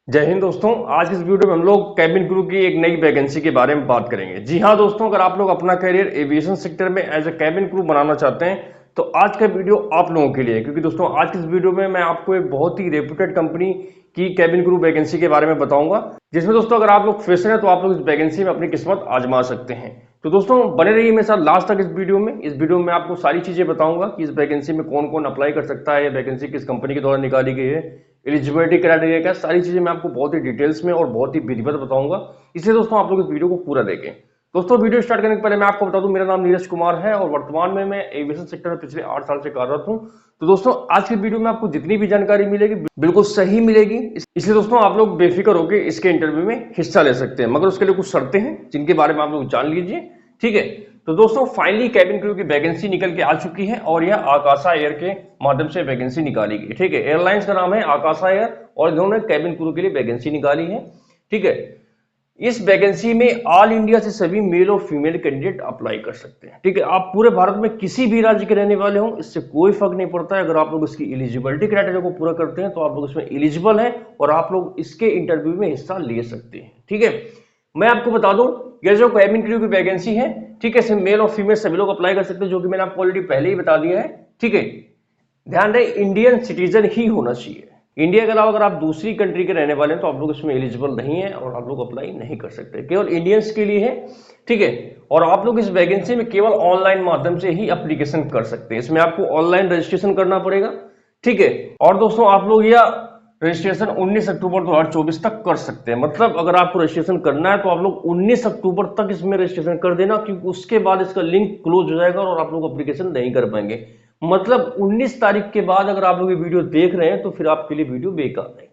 जय हिंद दोस्तों। आज इस वीडियो में हम लोग कैबिन क्रू की एक नई वैकेंसी के बारे में बात करेंगे। जी हाँ दोस्तों, अगर आप लोग अपना करियर एविएशन सेक्टर में एज ए कैबिन क्रू बनाना चाहते हैं तो आज का वीडियो आप लोगों के लिए है, क्योंकि दोस्तों आज की इस वीडियो में मैं आपको एक बहुत ही रेप्यूटेड कंपनी की कैबिन क्रू वैकेंसी के बारे में बताऊंगा, जिसमें दोस्तों अगर आप लोग फ्रेशर हैं तो आप लोग इस वैकेंसी में अपनी किस्मत आजमा सकते हैं। तो दोस्तों बने रहिए मेरे साथ लास्ट तक इस वीडियो में। इस वीडियो में आपको सारी चीजें बताऊंगा कि इस वैकेंसी में कौन कौन अप्लाई कर सकता है, वैकेंसी किस कंपनी के द्वारा निकाली गई है, एलिजिबिलिटी क्राइटेरिया क्या, सारी चीजें मैं आपको बहुत ही डिटेल्स में और बहुत ही विधिवत बताऊंगा। इसलिए दोस्तों आप लोग इस वीडियो को पूरा देखें। दोस्तों वीडियो स्टार्ट करने के पहले मैं आपको बता दूं, मेरा नाम नीरज कुमार है और वर्तमान में मैं एविएशन सेक्टर में पिछले 8 साल से कार्यरत हूं। तो दोस्तों आज की वीडियो में आपको जितनी भी जानकारी मिलेगी बिल्कुल सही मिलेगी, इसलिए दोस्तों आप लोग बेफिक्र होकर इसके इंटरव्यू में हिस्सा ले सकते हैं, मगर उसके लिए कुछ शर्तें हैं जिनके बारे में आप लोग जान लीजिए। ठीक है, तो दोस्तों फाइनली कैबिन क्रू की वैकेंसी निकल के आ चुकी है और यह आकाशा एयर के माध्यम से वैकेंसी निकाली गई। ठीक है, एयरलाइंस का नाम है आकाशा एयर और इन्होंने कैबिन क्रू के लिए वैकेंसी निकाली है। ठीक है, इस वैकेंसी में ऑल इंडिया से सभी मेल और फीमेल कैंडिडेट अप्लाई कर सकते हैं। ठीक है, आप पूरे भारत में किसी भी राज्य के रहने वाले हो, इससे कोई फर्क नहीं पड़ता है। अगर आप लोग इसकी एलिजिबिलिटी क्राइटेरिया को पूरा करते हैं तो आप लोग इसमें एलिजिबल हैं और आप लोग इसके इंटरव्यू में हिस्सा ले सकते हैं। ठीक है, मैं आपको बता दूं ये जो कैबिन क्रू की वैकेंसी है, ठीक है, इसमें मेल और फीमेल सभी लोग अप्लाई कर सकते हैं, जो कि मैंने आपको ऑलरेडी पहले ही बता दिया है। ठीक है, ध्यान रहे इंडियन सिटीजन ही होना चाहिए। इंडिया के अलावा अगर आप दूसरी कंट्री के रहने वाले हैं तो आप लोग इसमें एलिजिबल नहीं है और आप लोग अप्लाई नहीं कर सकते, केवल इंडियंस के लिए है। ठीक है, और आप लोग इस वैकेंसी में केवल ऑनलाइन माध्यम से ही एप्लीकेशन कर सकते हैं। इसमें आपको ऑनलाइन रजिस्ट्रेशन करना पड़ेगा। ठीक है, और दोस्तों आप लोग यह रजिस्ट्रेशन 19 अक्टूबर 2024 तक कर सकते हैं। मतलब अगर आपको रजिस्ट्रेशन करना है तो आप लोग 19 अक्टूबर तक इसमें रजिस्ट्रेशन कर देना, क्योंकि उसके बाद इसका लिंक क्लोज हो जाएगा और आप लोग एप्लीकेशन नहीं कर पाएंगे। मतलब 19 तारीख के बाद अगर आप लोग ये वीडियो देख रहे हैं तो फिर आपके लिए वीडियो बेकार है।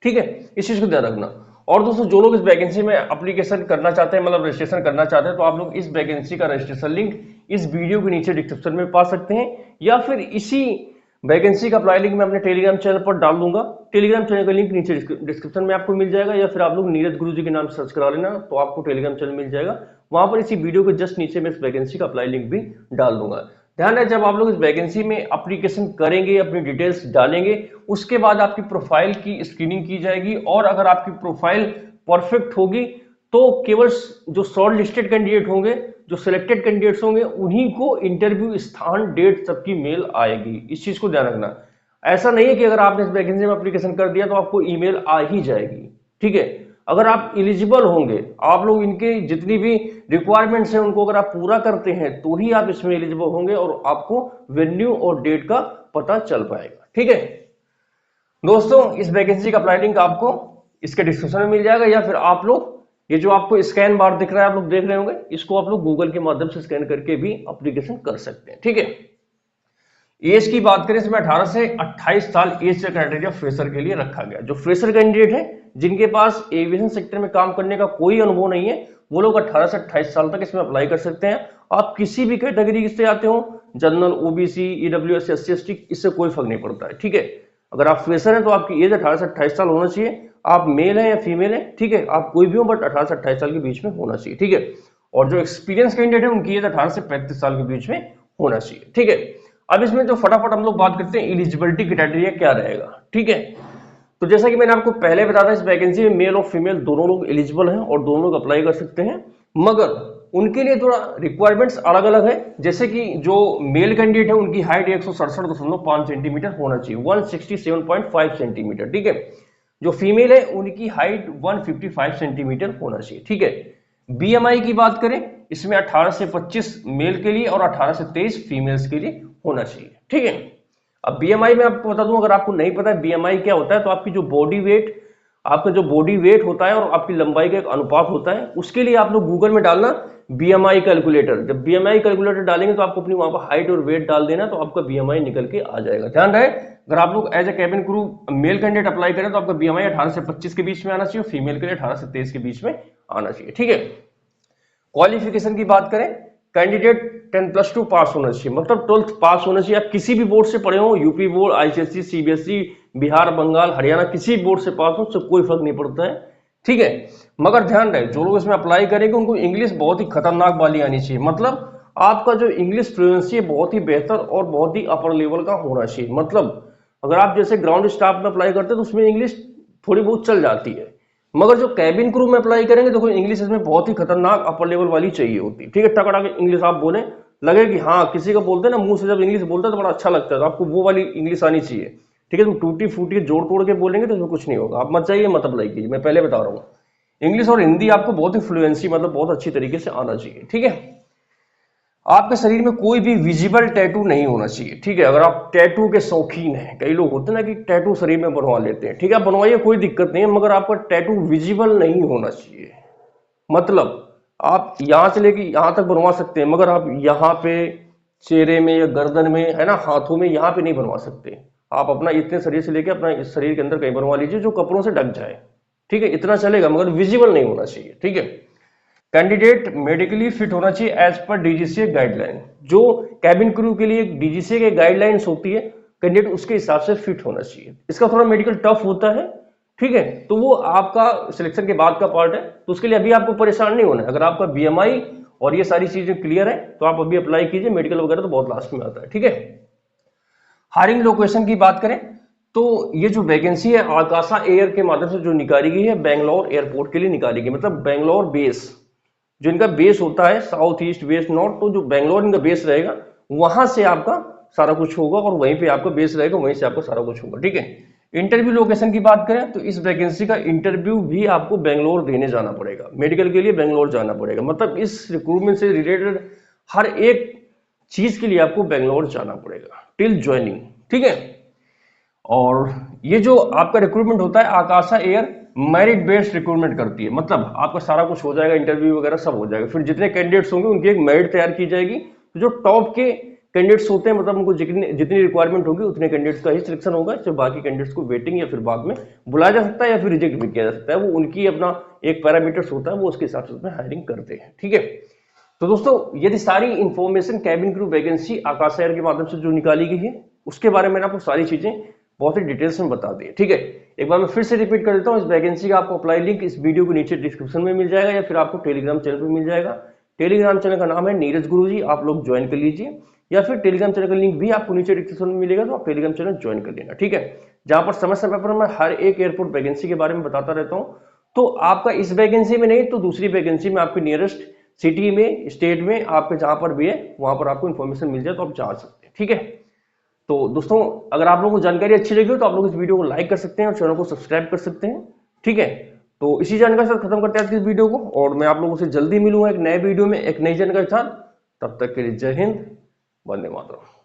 ठीक है, इस चीज को ध्यान रखना। और दोस्तों जो लोग इस वैकेंसी में एप्लीकेशन करना चाहते हैं, मतलब रजिस्ट्रेशन करना चाहते हैं, तो आप लोग इस वैकेंसी का रजिस्ट्रेशन लिंक इस वीडियो के नीचे डिस्क्रिप्शन में पा सकते हैं, या फिर इसी वैकेंसी का अप्लाई लिंक मैं अपने टेलीग्राम चैनल पर डाल दूंगा। टेलीग्राम चैनल का लिंक नीचे डिस्क्रिप्शन में आपको मिल जाएगा, या फिर आप लोग नीरज गुरुजी के नाम से सर्च करा लेना तो आपको टेलीग्राम चैनल मिल जाएगा। वहां पर इसी वीडियो के जस्ट नीचे मैं इस वैकेंसी का अप्लाई लिंक भी डाल दूंगा। ध्यान है, जब आप लोग इस वैकेंसी में एप्लीकेशन करेंगे, अपनी डिटेल्स डालेंगे, उसके बाद आपकी प्रोफाइल की स्क्रीनिंग की जाएगी और अगर आपकी प्रोफाइल परफेक्ट होगी तो केवल जो शॉर्ट लिस्टेड कैंडिडेट होंगे, जो सिलेक्टेड कैंडिडेट्स होंगे, उन्हीं को इंटरव्यू स्थान डेट सबकी मेल आएगी। इस चीज को ध्यान रखना। ऐसा नहीं है कि अगर आपने इस वैकेंसी में एप्लीकेशन कर दिया तो आपको ईमेल आ ही जाएगी। ठीक है, अगर आप एलिजिबल होंगे, आप लोग इनके जितनी भी रिक्वायरमेंट्स हैं उनको अगर आप पूरा करते हैं तो ही आप इसमें एलिजिबल होंगे और आपको वेन्यू और डेट का पता चल पाएगा। ठीक है दोस्तों, इस वैकेंसी का अप्लाई लिंक आपको इसके डिस्क्रिप्शन में मिल जाएगा, या फिर आप लोग ये जो आपको स्कैन बार दिख रहा है आप लोग देख रहे होंगे, इसको आप लोग गूगल के माध्यम से स्कैन करके भी एप्लीकेशन कर सकते हैं। ठीक है, एज की बात करें इसमें 18 से 28 साल एज का क्राइटेरिया फ्रेशर के लिए रखा गया। जो फ्रेशर कैंडिडेट है जिनके पास एविएशन सेक्टर में काम करने का कोई अनुभव नहीं है, वो लोग 18 से 28 साल तक इसमें अप्लाई कर सकते हैं। आप किसी भी कैटेगरी से आते हो, general, OBC, EWS, SC, ST, इससे कोई फर्क नहीं पड़ता है। ठीक है, अगर आप फ्रेशर हैं तो आपकी एज 18 से 28 साल होना चाहिए। आप मेल हैं या फीमेल हैं, ठीक है, आप कोई भी हो, बट 18 से 28 साल के बीच में होना चाहिए। ठीक है, और जो एक्सपीरियंस कैंडिडेट है उनकी एज 18 से 35 साल के बीच में होना चाहिए। ठीक है, अब इसमें जो फटाफट हम लोग बात करते हैं एलिजिबिलिटी क्राइटेरिया क्या रहेगा। ठीक है, तो जैसा कि मैंने आपको पहले बताया था, इस वैकेंसी में मेल और फीमेल दोनों लोग एलिजिबल हैं और दोनों लोग अप्लाई कर सकते हैं, मगर उनके लिए थोड़ा रिक्वायरमेंट्स अलग अलग है। जैसे कि जो मेल कैंडिडेट है उनकी हाइट 167.5 सेंटीमीटर होना चाहिए, 167.5 सेंटीमीटर। ठीक है, जो फीमेल है उनकी हाइट 155 सेंटीमीटर होना चाहिए। ठीक है, बीएमआई की बात करें इसमें 18 से 25 मेल के लिए और 18 से 23 फीमेल्स के लिए होना चाहिए। ठीक है, अब बीएमआई में आपको बता दूं, अगर आपको नहीं पता है बीएमआई क्या होता है, तो आपकी जो बॉडी वेट, आपका जो बॉडी वेट होता है और आपकी लंबाई का एक अनुपात होता है, उसके लिए आप लोग गूगल में डालना बीएमआई कैलकुलेटर। जब बीएमआई कैलकुलेटर डालेंगे तो आपको अपनी वहां पर हाइट और वेट डाल देना, तो आपका बीएमआई निकल के आ जाएगा। ध्यान रहे, अगर आप लोग as a cabin crew male candidate apply करें तो आपका बीएमआई 18 से 25 के बीच में आना चाहिए, फीमेल के लिए 18 से 23 के बीच में आना चाहिए। ठीक है, क्वालिफिकेशन की बात करें, कैंडिडेट 10+2 पास होना चाहिए, मतलब 12th पास होना चाहिए। आप किसी भी बोर्ड से पढ़े हो, UP board, ICSE, CBSE, Bihar, Bengal, Haryana, किसी बोर्ड से पास हो, उससे कोई फर्क नहीं पड़ता है। ठीक है, मगर ध्यान रहे जो लोग इसमें अप्लाई करेंगे उनको इंग्लिश बहुत ही खतरनाक वाली आनी चाहिए। मतलब आपका जो इंग्लिश फ्लुएंसी है बहुत ही बेहतर और बहुत ही अपर लेवल का होना चाहिए। मतलब अगर आप जैसे ग्राउंड स्टाफ में अप्लाई करते हैं तो उसमें इंग्लिश थोड़ी बहुत चल जाती है। मगर जो कैबिन क्रू में अप्लाई करेंगे देखो इंग्लिश इसमें बहुत ही खतरनाक अपर लेवल वाली चाहिए होती है, ठीक है। टकरा के इंग्लिश आप बोले, लगे कि हाँ किसी का बोलते हैं ना मुंह से जब इंग्लिश बोलते हैं तो बड़ा अच्छा लगता है, तो आपको वो वाली इंग्लिश आनी चाहिए, ठीक है। तुम टूटी फूटी जोड़ तोड़ के बोलेंगे तो इसमें कुछ नहीं होगा, आप मत जाइए मत अप्लाई कीजिए, मैं पहले बता रहा हूँ। इंग्लिश और हिंदी आपको बहुत ही फ्लुएंसी मतलब बहुत अच्छी तरीके से आना चाहिए, ठीक है। आपके शरीर में कोई भी विजिबल टैटू नहीं होना चाहिए, ठीक है। अगर आप टैटू के शौकीन हैं, कई लोग होते हैं ना कि टैटू शरीर में बनवा लेते हैं, ठीक है, आप बनवाइए कोई दिक्कत नहीं है, मगर आपका टैटू विजिबल नहीं होना चाहिए। मतलब आप यहां से लेके यहां तक बनवा सकते हैं, मगर आप यहाँ पे चेहरे में या गर्दन में है ना, हाथों में, यहाँ पे नहीं बनवा सकते। आप अपना इतने शरीर से लेके अपना इस शरीर के अंदर कहीं बनवा लीजिए जो कपड़ों से ढक जाए, ठीक है, इतना चलेगा, मगर विजिबल नहीं होना चाहिए, ठीक है। कैंडिडेट मेडिकली फिट होना चाहिए एज पर डीजीसीए गाइडलाइन। जो कैबिन क्रू के लिए डीजीसीए के गाइडलाइंस होती है, कैंडिडेट उसके हिसाब से फिट होना चाहिए। इसका थोड़ा मेडिकल टफ होता है, ठीक है, तो वो आपका सिलेक्शन के बाद का पार्ट है, तो उसके लिए अभी आपको परेशान नहीं होना है। अगर आपका बीएमआई और ये सारी चीजें क्लियर है तो आप अभी अप्लाई कीजिए, मेडिकल वगैरह तो बहुत लास्ट में आता है, ठीक है। हायरिंग लोकेशन की बात करें तो ये जो वैकेंसी है आकाशा एयर के माध्यम से जो निकाली गई है, बेंगलोर एयरपोर्ट के लिए निकाली गई, मतलब बेंगलोर बेस जो इनका बेस होता है, साउथ ईस्ट वेस्ट नॉर्थ, तो जो बेंगलोर इनका बेस रहेगा वहां से आपका सारा कुछ होगा और वहीं पे आपका बेस रहेगा, वहीं से आपका सारा कुछ होगा, ठीक है। इंटरव्यू लोकेशन की बात करें तो इस वैकेंसी का इंटरव्यू भी आपको बेंगलोर देने जाना पड़ेगा, मेडिकल के लिए बेंगलोर जाना पड़ेगा। मतलब इस रिक्रूटमेंट से रिलेटेड हर एक चीज के लिए आपको बेंगलोर जाना पड़ेगा टिल ज्वाइनिंग, ठीक है। और ये जो आपका रिक्रूटमेंट होता है आकाशा एयर मेरिट बेस्ड रिक्रूटमेंट करती है, मतलब आपका सारा कुछ हो जाएगा, इंटरव्यू वगैरह सब हो जाएगा, फिर जितने कैंडिडेट्स होंगे उनकी एक मेरिट तैयार की जाएगी, तो जो टॉप के कैंडिडेट्स होते हैं मतलब उनको जितनी जितनी रिक्वायरमेंट होगी उतने कैंडिडेट्स का ही सिलेक्शन होगा, जो बाकी कैंडिडेट्स को वेटिंग या फिर बाद में बुलाया जा सकता है या फिर रिजेक्ट भी किया जा सकता है, वो उनकी अपना एक पैरामीटर्स होता है, वो उसके हिसाब से उसमें हायरिंग करते हैं, ठीक है। तो दोस्तों यदि सारी इंफॉर्मेशन कैबिन क्रू वैकेंसी आकाश एयर के माध्यम से जो निकाली गई है उसके बारे में आपको सारी चीजें बहुत ही डिटेल्स में बता दी है, ठीक है। एक बार मैं फिर से रिपीट कर देता हूँ, इस वैकेंसी का आपको अप्लाई लिंक इस वीडियो के नीचे डिस्क्रिप्शन में मिल जाएगा या फिर आपको टेलीग्राम चैनल पर मिल जाएगा। टेलीग्राम चैनल का नाम है नीरज गुरुजी, आप लोग ज्वाइन कर लीजिए, या फिर टेलीग्राम चैनल का लिंक भी आपको नीचे डिस्क्रिप्शन में मिलेगा, तो आप टेलीग्राम चैनल ज्वाइन कर लेना, ठीक है। जहां पर समय समय पर मैं हर एक एयरपोर्ट वैकेंसी के बारे में बताता रहता हूँ, तो आपका इस वैकेंसी में नहीं तो दूसरी वैकेंसी में आपके नियरेस्ट सिटी में स्टेट में आपके जहां पर भी है वहां पर आपको इन्फॉर्मेशन मिल जाए तो आप जा सकते हैं, ठीक है। तो दोस्तों अगर आप लोगों को जानकारी अच्छी लगी हो तो आप लोग इस वीडियो को लाइक कर सकते हैं और चैनल को सब्सक्राइब कर सकते हैं, ठीक है। तो इसी जानकारी के साथ खत्म करते हैं आज की इस वीडियो को, और मैं आप लोगों से जल्दी मिलूंगा एक नए वीडियो में एक नई जानकारी के साथ। तब तक के लिए जय हिंद, वंदे मातरम।